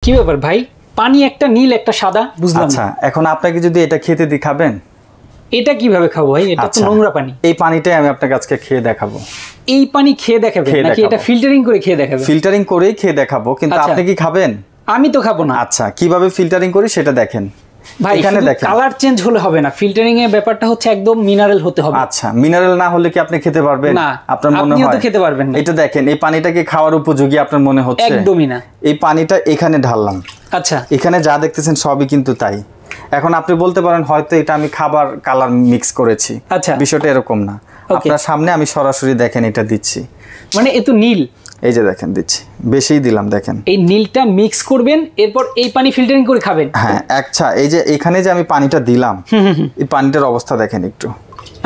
কি ব্যাপার ভাই, পানি একটা নীল একটা সাদা বুঝলাম। আচ্ছা, এখন আপনাকে যদি এটা খেতে দিই খাবেন? এটা কিভাবে খাবো ভাই? এটা তো নোংরা পানি। এই পানিটাই আমি আপনাকে আজকে খেয়ে দেখাবো। এই পানি খেয়ে দেখাবেন নাকি এটা ফিল্টারিং করে খেয়ে দেখাবেন? ফিল্টারিং করেই খেয়ে দেখাবো, কিন্তু আপনি কি খাবেন? আমি তো খাবো না। আচ্ছা, কিভাবে ফিল্টারিং করি সেটা দেখেন। ভাই এখানে দেখেন কালার চেঞ্জ হলে হবে না, ফিল্টারিং এর ব্যাপারটা হচ্ছে একদম মিনারেল হতে হবে। আচ্ছা, মিনারেল না হলে কি আপনি খেতে পারবেন? না, আপনার মনে হয়? আপনিও তো খেতে পারবেন না। এটা দেখেন, এই পানিটা কি খাওয়ার উপযোগী আপনার মনে হচ্ছে? একদমই না। এই পানিটা এখানে ঢাললাম। আচ্ছা, এখানে যা দেখতেছেন সবই কিন্তু তাই। এখন আপনি বলতে পারেন হয়তো এটা আমি খাবার কালার মিক্স করেছি। আচ্ছা, বিষয়টা এরকম না। আপনার সামনে আমি সরাসরি দেখেন এটা দিচ্ছি। মানে এ তো নীল। এই যে দেখেন দিচ্ছি, বেশিই দিলাম দেখেন। এই নীলটা মিক্স করবেন, এরপর এই পানি ফিল্টারিং করে খাবেন। হ্যাঁ, আচ্ছা, এই যে এখানে যে আমি পানিটা দিলাম, এই পানিটার অবস্থা দেখেন একটু।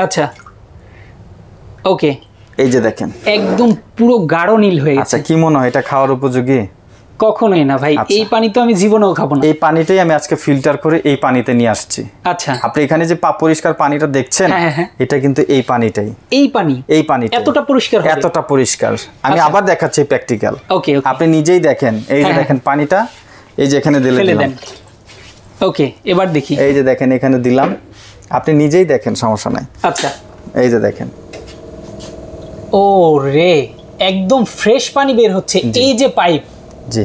আচ্ছা, ওকে, এই যে দেখেন একদম পুরো গাঢ় নীল হয়ে গেছে। আচ্ছা, কি মনে হয় এটা খাওয়ার উপযোগী? কখনোই না ভাই, এই পানি তো আমি জীবনেও খাবো না। এই পানিটাই আমি আজকে ফিল্টার করে এই পানিতে নিয়ে আসছি। আচ্ছা, আপনি এখানে যে পরিষ্কার পানিটা দেখছেন, এটা কিন্তু এই পানিটাই। এই পানি এতটা পরিষ্কার হবে? এতটা পরিষ্কার। আমি আবার দেখাচ্ছি প্র্যাকটিক্যাল। ওকে, আপনি নিজেই দেখেন। এই যে দেখেন পানিটা, এই যে এখানে দিলাম। ওকে, এবার দেখি। এই যে দেখেন এখানে দিলাম, আপনি নিজেই দেখেন, সমস্যা নাই। আচ্ছা, এই যে দেখেন, ও রে, একদম ফ্রেশ পানি বের হচ্ছে। এই যে পাইপ, জি,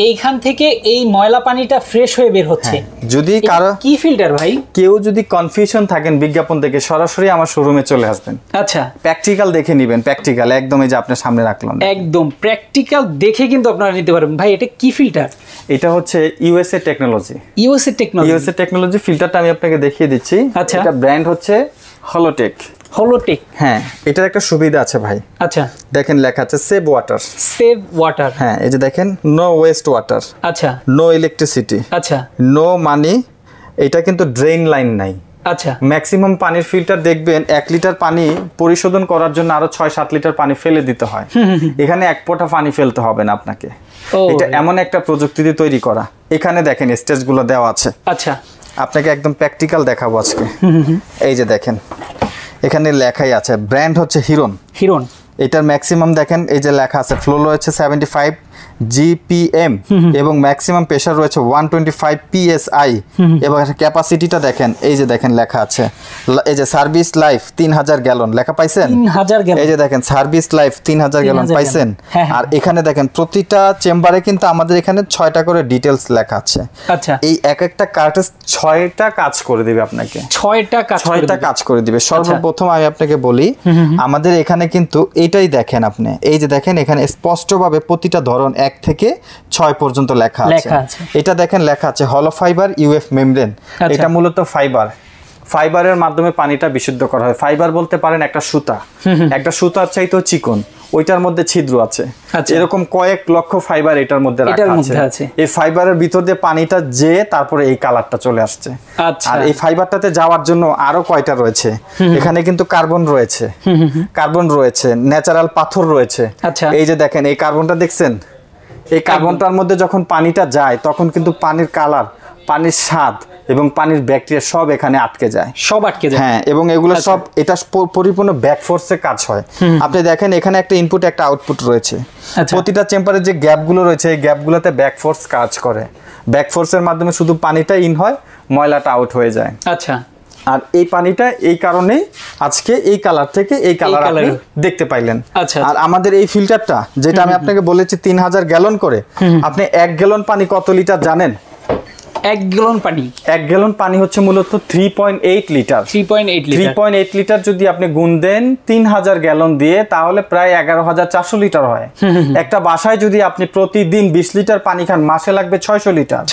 এইখান থেকে এই ময়লা পানিটা ফ্রেশ হয়ে বের হচ্ছে। যদি কারো কি ফিল্টার ভাই? কেউ যদি কনফিউশন থাকেন বিজ্ঞাপন থেকে, সরাসরি আমার শোরুমে চলে আসবেন। আচ্ছা, প্র্যাকটিক্যাল দেখে নেবেন। প্র্যাকটিক্যাল একদম এই যে আপনার সামনে রাখলাম, একদম প্র্যাকটিক্যাল দেখে কিন্তু আপনারা নিতে পারবেন। ভাই এটা কি ফিল্টার? এটা হচ্ছে USA technology. USA technology? USA technology ফিল্টারটা আমি আপনাকে দেখিয়ে দিচ্ছি। আচ্ছা, এটা ব্র্যান্ড হচ্ছে হলোটেক। হলোটেক? হ্যাঁ, এটার একটা সুবিধা আছে ভাই। আচ্ছা, দেখেন লেখা আছে সেভ ওয়াটার। Save water? হ্যাঁ, এই যে দেখেন নো ওয়েস্ট ওয়াটার। আচ্ছা, নো ইলেকট্রিসিটি। আচ্ছা, নো মানি। এটা কিন্তু ড্রেন লাইন নাই। আচ্ছা, ম্যাক্সিমাম পানির ফিল্টার দেখবেন 1 লিটার পানি পরিশোধন করার জন্য আরো 6-7 লিটার পানি ফেলে দিতে হয়। এখানে 1 ফোঁটা পানি ফেলতে হবে না আপনাকে। এটা এমন একটা প্রযুক্তিতে তৈরি করা। এখানে দেখেন স্টেজগুলো দেওয়া আছে। আচ্ছা, আপনাকে একদম প্র্যাকটিক্যাল দেখাবো আজকে। এই যে দেখেন এখানে লেখাই আছে, ব্র্যান্ড হচ্ছে হিরন। হিরন। এটার ম্যাক্সিমাম দেখেন এই যে লেখা আছে, ফ্লো রয়েছে 75 GPM এবং ম্যাক্সিমাম প্রেসার রয়েছে 125 PSI এবং ক্যাপাসিটিটা দেখেন, এই যে দেখেন লেখা আছে, এই যে সার্ভিস লাইফ 3000 গ্যালন লেখা পাইছেন? 3000 গ্যালন। এই যে দেখেন সার্ভিস লাইফ 3000 গ্যালন পাইছেন। আর এখানে দেখেন প্রতিটা চেম্বারে কিন্তু আমাদের এখানে 6টা করে ডিটেইলস লেখা আছে। আচ্ছা, এই একটা কার্টেজ 6টা কাজ করে দিবে আপনাকে। 6টা কাজ করে দিবে। সর্বপ্রথম আমি আপনাকে বলি, আমাদের এখানে কিন্তু এটাই দেখেন আপনি, এই যে দেখেন এখানে স্পষ্টভাবে প্রতিটা ধরন 1 থেকে 6 পর্যন্ত লেখা আছে। এটা দেখেন লেখা আছে হলো ফাইবার ইউএফ মেমব্রেন। এটা মূলত ফাইবারের মাধ্যমে পানিটা বিশুদ্ধ করা হয়। ফাইবার বলতে পারেন একটা সুতা, একটা সুতার চাইতেও চিকন, ওইটার মধ্যে ছিদ্র আছে। এরকম কয়েক লক্ষ ফাইবার এটার মধ্যে রাখা আছে। এই ফাইবারের ভিতর দিয়ে পানিটা যে তারপরে এই কালারটা চলে আসছে। আর এই ফাইবারটাতে যাওয়ার জন্য আরো কয়টা রয়েছে, এখানে কিন্তু কার্বন রয়েছে, ন্যাচারাল পাথর রয়েছে। এই যে দেখেন এই কার্বনটা দেখছেন, এই কার্বনটার মধ্যে যখন পানিটা যায় তখন কিন্তু পানির কালার, পানির স্বাদ এবং পানির ব্যাকটেরিয়া সব এখানে আটকে যায়। হ্যাঁ, এবং এগুলো সব এটা পরিপূর্ণ ব্যাক ফোর্সে কাজ হয়। আপনি দেখেন এখানে একটা ইনপুট একটা আউটপুট রয়েছে। প্রতিটা চেম্বারে যে গ্যাপগুলো রয়েছে এই গ্যাপগুলোতে ব্যাক ফোর্স কাজ করে। ব্যাক ফোর্সের মাধ্যমে শুধু পানিটা ইন হয়, ময়লাটা আউট হয়ে যায়। আচ্ছা, আর এই পানিটা এই কারণেই আজকে এই কালার থেকে এই কালার আপনি দেখতে পাইলেন। আর আমাদের এই ফিল্টারটা যেটা আমি আপনাকে বলেছি 3000 গ্যালন করে, আপনি 1 গ্যালন পানি কত লিটার জানেন? 1 গ্যালন পানি হচ্ছে মূলত 3.8 লিটার। 3.8 লিটার যদি আপনি গুণ দেন 3000 গ্যালন দিয়ে, তাহলে প্রায় 11400 লিটার হয়। একটা বাসায় যদি আপনি প্রতিদিন 20 লিটার পানি খান, মাসে লাগবে 600 লিটার।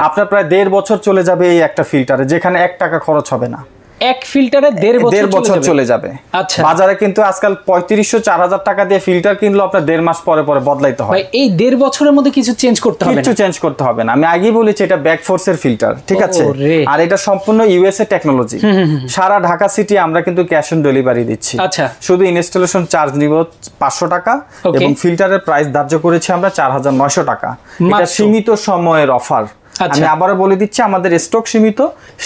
আপনার প্রায় 1.5 বছর চলে যাবে এই একটা ফিল্টারে, যেখানে 1 টাকা খরচ হবে না। এক ফিল্টারে 1.5 বছর চলে যাবে। আচ্ছা, বাজারে কিন্তু আজকাল 3500-4000 টাকা দিয়ে ফিল্টার কিনলো আপনার 1.5 মাস পরে বদলাইতে হয়। এই 1.5 বছরের মধ্যে কিছু চেঞ্জ করতে হবে না। আমি আগেই বলেছি এটা ব্যাক ফোর্সের ফিল্টার, ঠিক আছে? আর এটা সম্পূর্ণ ইউএসএ টেকনোলজি। সারা ঢাকা সিটি আমরা কিন্তু ক্যাশ অন ডেলিভারি দিচ্ছি। আচ্ছা, শুধু ইনস্টলেশন চার্জ নিব 500 টাকা এবং ফিল্টারের প্রাইস ধার্য করেছি আমরা 4900 টাকা। এটা সীমিত সময়ের অফার। আমি আবারো বলে দিচ্ছি, আমাদের স্টক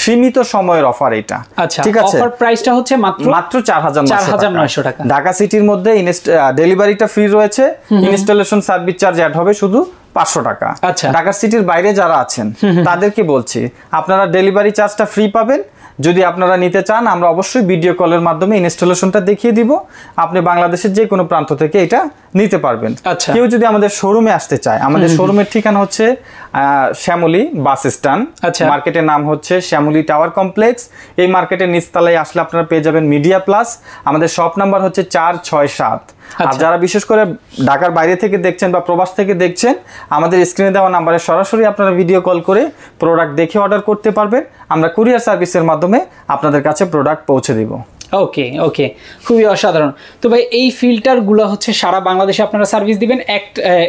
সীমিত সময়ের অফার এটা। ঠিক আছে, অফার প্রাইসটা হচ্ছে মাত্র 4900 টাকা। ঢাকা সিটির মধ্যে ডেলিভারিটা ফ্রি রয়েছে, ইনস্টলেশন সার্ভিস চার্জ অ্যাড হবে শুধু 500 টাকা। আচ্ছা, ঢাকা সিটির বাইরে যারা আছেন তাদেরকে বলছি আপনারা ডেলিভারি চার্জটা ফ্রি পাবেন। যদি আপনারা নিতে চান আমরা অবশ্যই ভিডিও কলের মাধ্যমে ইনস্টলেশনটা দেখিয়ে দিব, আপনি বাংলাদেশের যে কোনো প্রান্ত থেকে এটা নিতে পারবেন। আচ্ছা, কেউ যদি আমাদের শোরুমে আসতে চায়, আমাদের শোরুমের ঠিকানা হচ্ছে শ্যামলী বাস স্ট্যান্ড, মার্কেটের নাম হচ্ছে শ্যামলী টাওয়ার কমপ্লেক্স। এই মার্কেটের নিচতলায় আসলে আপনারা পেয়ে যাবেন মিডিয়া প্লাস। আমাদের শপ নাম্বার হচ্ছে 467। আর যারা বিশেষ করে ঢাকার বাইরে থেকে দেখছেন বা প্রবাস থেকে দেখছেন, আমাদের স্ক্রিনে দেওয়া নাম্বারে সরাসরি আপনারা ভিডিও কল করে প্রোডাক্ট দেখে অর্ডার করতে পারবেন। আমরা কুরিয়ার সার্ভিসের মাধ্যমে আপনাদের কাছে প্রোডাক্ট পৌঁছে দিব। ওকে ওকে, খুবই অসাধারণ। তো ভাই এই ফিল্টারগুলো হচ্ছে সারা বাংলাদেশে আপনারা সার্ভিস দিবেন,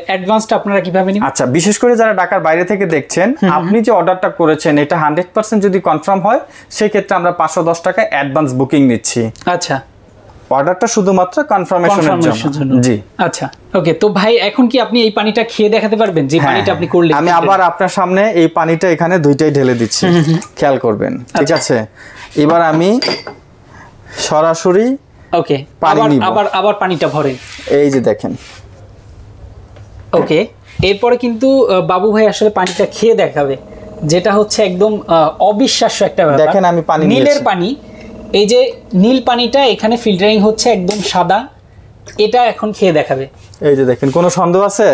অ্যাডভান্সটা আপনারা কিভাবে নেবেন? আচ্ছা, বিশেষ করে যারা ঢাকার বাইরে থেকে দেখছেন, আপনি যে অর্ডারটা করেছেন এটা 100% যদি কনফার্ম হয় সেই ক্ষেত্রে আমরা 510 টাকা অ্যাডভান্স বুকিং নিচ্ছি। আচ্ছা, অর্ডারটা শুধুমাত্র কনফার্মেশনের জন্য। জি, আচ্ছা ওকে। তো ভাই এখন কি আপনি এই পানিটা খেয়ে দেখাতে পারবেন যে পানিটা আপনি করলেন? আমি আবার আপনার সামনে এই পানিটা এখানে দুইটাই ঢেলে দিচ্ছি, খেয়াল করবেন, ঠিক আছে? এবার আমি সরাসরি ওকে আবার পানিটা ভরে, এই যে দেখেন। ওকে, এরপরে কিন্তু বাবু ভাই আসলে পানিটা খেয়ে দেখাবে, যেটা হচ্ছে একদম অবিশ্বাস্য একটা ব্যাপার। দেখেন আমি পানি নীলের পানি, এই যে নীল পানিটা এখানে ফিল্টারিং হচ্ছে একদম সাদা, এটা এখন খেয়ে দেখাবে। এই যে দেখেন, কোনো সন্দেহ আছে?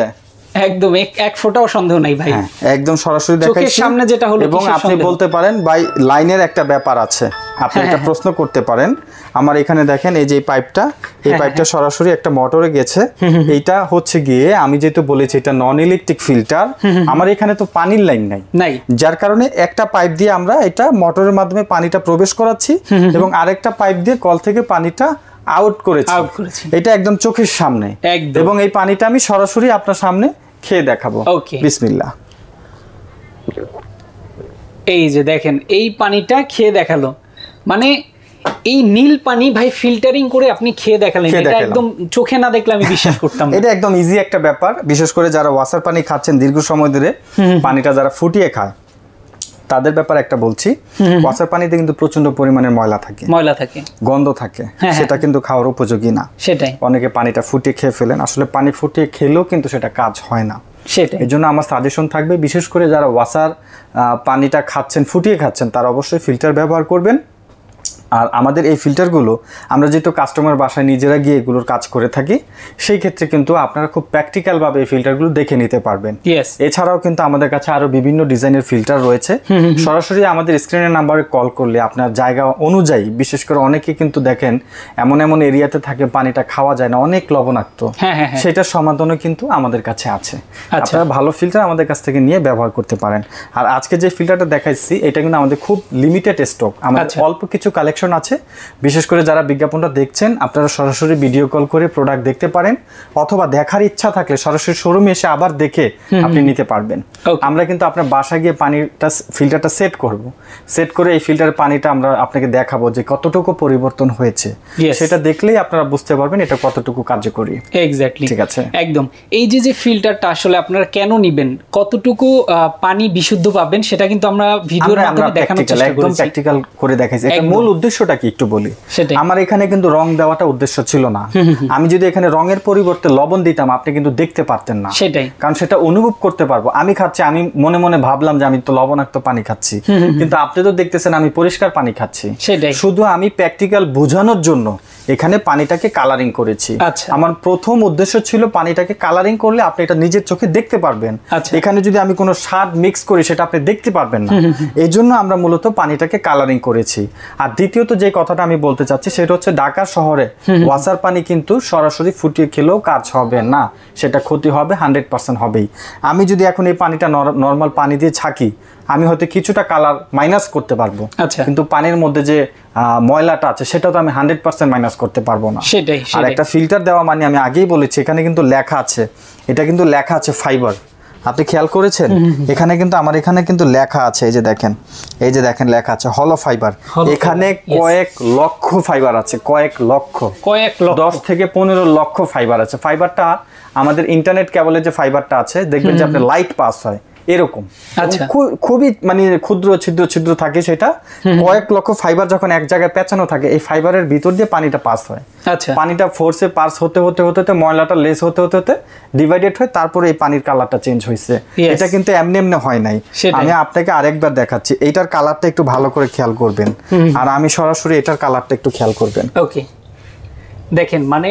একদম এক ফোঁটাও সন্দেহ নাই ভাই, একদম সরাসরি দেখাচ্ছি চোখের সামনে যেটা হলো। এবং আপনি বলতে পারেন ভাই লাইনের একটা ব্যাপার আছে, আপনি একটা প্রশ্ন করতে পারেন। আমার এখানে দেখেন এই যে পাইপটা, এই পাইপটা সরাসরি একটা মোটরে গেছে। এইটা হচ্ছে গিয়ে আমি যেহেতু বলেছি এটা নন ইলেকট্রিক ফিল্টার, আমার এখানে তো পানির লাইন নাই, যার কারণে একটা পাইপ দিয়ে আমরা এটা মোটরের মাধ্যমে পানিটা প্রবেশ করাচ্ছি এবং আরেকটা পাইপ দিয়ে কল থেকে পানিটা আউট করেছি। এটা একদম চোখের সামনে, এবং এই পানিটা আমি সরাসরি আপনার সামনে খেয়ে দেখাবো। বিসমিল্লাহ। এই যে দেখেন এই পানিটা খেয়ে দেখালো, মানে এই নীল পানি ভাই ফিল্টারিং করে আপনি খেয়ে দেখালেন, এটা একদম চোখে না দেখলে আমি বিশ্বাস করতাম না। এটা একদম ইজি একটা ব্যাপার, বিশেষ করে যারা ওয়াসার পানি খাচ্ছেন দীর্ঘ সময় ধরে, পানিটা যারা ফুটিয়ে খায় তাদের ব্যাপার একটা বলছি। ওয়াসার পানিতে কিন্তু প্রচন্ড পরিমাণের ময়লা থাকে, গন্ধ থাকে, সেটা কিন্তু খাওয়ার উপযোগী না। সেটাই অনেকে পানিটা ফুটিয়ে খেয়ে ফেলেন, আসলে পানি ফুটিয়ে খেলেও কিন্তু সেটা কাজ হয় না। এই জন্য আমার সাজেশন থাকবে, বিশেষ করে যারা ওয়াসার পানিটা খাচ্ছেন, ফুটিয়ে খাচ্ছেন, তারা অবশ্যই ফিল্টার ব্যবহার করবেন। আর আমাদের এই ফিল্টারগুলো আমরা যেহেতু কাস্টমার বাসায় নিজেরা গিয়ে এগুলোর কাজ করে থাকি, সেই ক্ষেত্রে কিন্তু আপনারা খুব প্র্যাকটিক্যালভাবে এই ফিল্টারগুলো দেখে নিতে পারবেন। এছাড়াও কিন্তু আমাদের কাছে আরও বিভিন্ন ডিজাইনের ফিল্টার রয়েছে। সরাসরি আমাদের স্ক্রিনের নাম্বারে কল করলে আপনার জায়গা অনুযায়ী, বিশেষ করে অনেকে কিন্তু দেখেন এমন এমন এরিয়াতে থাকে পানিটা খাওয়া যায় না, অনেক লবণাক্ত, সেটার সমাধানও কিন্তু আমাদের কাছে আছে। আপনারা ভালো ফিল্টার আমাদের কাছ থেকে নিয়ে ব্যবহার করতে পারেন। আর আজকে যে ফিল্টারটা দেখাচ্ছি এটা কিন্তু আমাদের খুব লিমিটেড স্টক, আমাদের অল্প কিছু কালেকশন আছে। বিশেষ করে যারা বিজ্ঞাপনটা দেখছেন আপনারা সরাসরি ভিডিও কল করে প্রোডাক্ট দেখতে পারেন, অথবা দেখার ইচ্ছা থাকলে সরাসরি শোরুমে এসে আবার দেখে আপনি নিতে পারবেন। আমরা কিন্তু আপনার বাসায় গিয়ে পানিটা ফিল্টারটা সেট করব, সেট করে এই ফিল্টারের পানিটা আমরা আপনাকে দেখাবো যে কতটুকু পরিবর্তন হয়েছে, সেটা দেখলেই আপনারা বুঝতে পারবেন এটা কতটুকু কার্যকরী। এক্স্যাক্টলি, ঠিক আছে। একদম এই যে ফিল্টারটা আসলে আপনারা কেন নেবেন, কতটুকু পানি বিশুদ্ধ পাবেন, সেটা কিন্তু আমরা ভিডিওর মাধ্যমে দেখানোর চেষ্টা করেছি, একদম প্র্যাকটিক্যাল করে দেখাইছি। এটা মূল উদ্দেশ্যটা কি একটু বলি। আমার এখানে কিন্তু রং দেওয়াটা উদ্দেশ্য ছিল না। আমি যদি এখানে রঙের পরিবর্তে লবণ দিতাম আপনি কিন্তু দেখতে পারতেন না, সেটাই, কারণ সেটা অনুভব করতে পারবো। আমি খাচ্ছি, আমি মনে মনে ভাবলাম যে আমি তো লবণাক্ত পানি খাচ্ছি, কিন্তু আপনি তো দেখতেছেন আমি পরিষ্কার পানি খাচ্ছি। সেটাই, শুধু আমি প্র্যাকটিক্যাল বোঝানোর জন্য এখানে পানিটাকে কালারিং করেছি। আমার প্রথম উদ্দেশ্য ছিল পানিটাকে কালারিং করলে আপনি এটা নিজের চোখে দেখতে পারবেন। এখানে যদি আমি কোনো স্বাদ মিক্স করি সেটা আপনি দেখতে পারবেন না, এই জন্য আমরা মূলত পানিটাকে কালারিং করেছি। আর দ্বিতীয়ত যে কথাটা আমি বলতে চাচ্ছি সেটা হচ্ছে ঢাকা শহরে ওয়াসার পানি কিন্তু সরাসরি ফুটিয়ে খেলেও কাজ হবে না, সেটা ক্ষতি হবে 100% হবেই। আমি যদি এখন এই পানিটা নর্মাল পানি দিয়ে ছাকি, আমি হয়তো কিছুটা কালার মাইনাস করতে পারবো, কিন্তু পানির মধ্যে যে ময়লাটা আছে সেটা তো আমি 100% মাইনাস করতে পারবো না। সেটাই। আর একটা ফিল্টার দেওয়া মানে আমি আগেই বলেছি এখানে কিন্তু লেখা আছে, এটা কিন্তু লেখা আছে ফাইবার, আপনি খেয়াল করেছেন এখানে কিন্তু আমার এখানে কিন্তু লেখা আছে, এই যে দেখেন, এই যে দেখেন লেখা আছে হলো ফাইবার। এখানে কয়েক লক্ষ ফাইবার আছে, কয়েক লক্ষ 10 থেকে 15 লক্ষ ফাইবার আছে। ফাইবারটা আমাদের ইন্টারনেট কেবলের যে ফাইবারটা আছে দেখবেন যে আপনার লাইট পাস হয়, এরকম। আচ্ছা, খুবই মানে ক্ষুদ্র ছিদ্র ছিদ্র থাকে, সেটা কয়েক লক্ষ ফাইবার যখন এক জায়গায় পেঁচানো থাকে, এই ফাইবারের ভিতর দিয়ে পানিটা পাস হয়। আচ্ছা, পানিটা ফোর্সে পাস হতে হতে হতে হতে ময়লাটা লেস হতে হতে হতে ডিভাইডেড হয়, তারপরে এই পানির কালারটা চেঞ্জ হয়েছে। এটা কিন্তু এমনি এমনি হয় নাই। আমি আপনাকে আরেকবার দেখাচ্ছি, এইটার কালারটা একটু ভালো করে খেয়াল করবেন, আর আমি সরাসরি এটার কালারটা একটু খেয়াল করবেন। ওকে, দেখেন মানে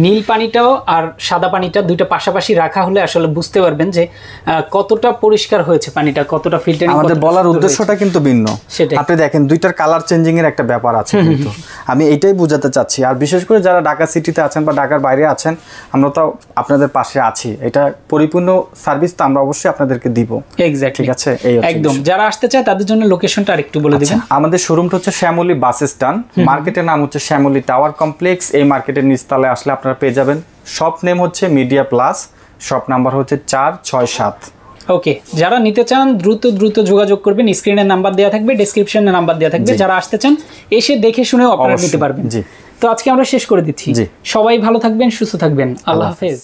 নীল পানিটাও আর সাদা পানিটা দুইটা পাশাপাশি রাখা হলে আসলে বুঝতে পারবেন যে কতটা পরিষ্কার হয়েছে পানিটা, কতটা ফিল্টারিং। আমাদের বলার উদ্দেশ্যটা কিন্তু ভিন্ন। আপনি দেখেন দুইটার কালার চেঞ্জিং এর একটা ব্যাপার আছে, কিন্তু আমি এইটাই বোঝাতে চাচ্ছি। আর বিশেষ করে যারা ঢাকা সিটিতে আছেন বা ঢাকার বাইরে আছেন, আমরা তো আপনাদের পাশে আছি। এটা পরিপূর্ণ সার্ভিস তো আমরা অবশ্যই আপনাদেরকে দিব। এক্স্যাক্টলি, ঠিক আছে, এই একদম। যারা আসতে চায় তাদের জন্য লোকেশনটা আরেকটু বলে দিবেন। আমাদের শোরুমটা হচ্ছে শ্যামলী বাস স্ট্যান্ড, মার্কেটের নাম হচ্ছে শ্যামলী টাওয়ার কমপ্লেক্স। এই মার্কেটের নিচতলায় আসলে আপনারা পেয়ে যাবেন। শপ নেম হচ্ছে মিডিয়া প্লাস, শপ নাম্বার হচ্ছে 467। ওকে, যারা নিতে চান দ্রুত যোগাযোগ করবেন। স্ক্রিনে নাম্বার দেওয়া থাকবে, ডেসক্রিপশনে নাম্বার দেওয়া থাকবে। যারা আসতে চান এসে দেখে শুনেও আপনারা নিতে পারবেন। তো আজকে আমরা শেষ করে দিচ্ছি। সবাই ভালো থাকবেন, সুস্থ থাকবেন। আল্লাহ হাফেজ।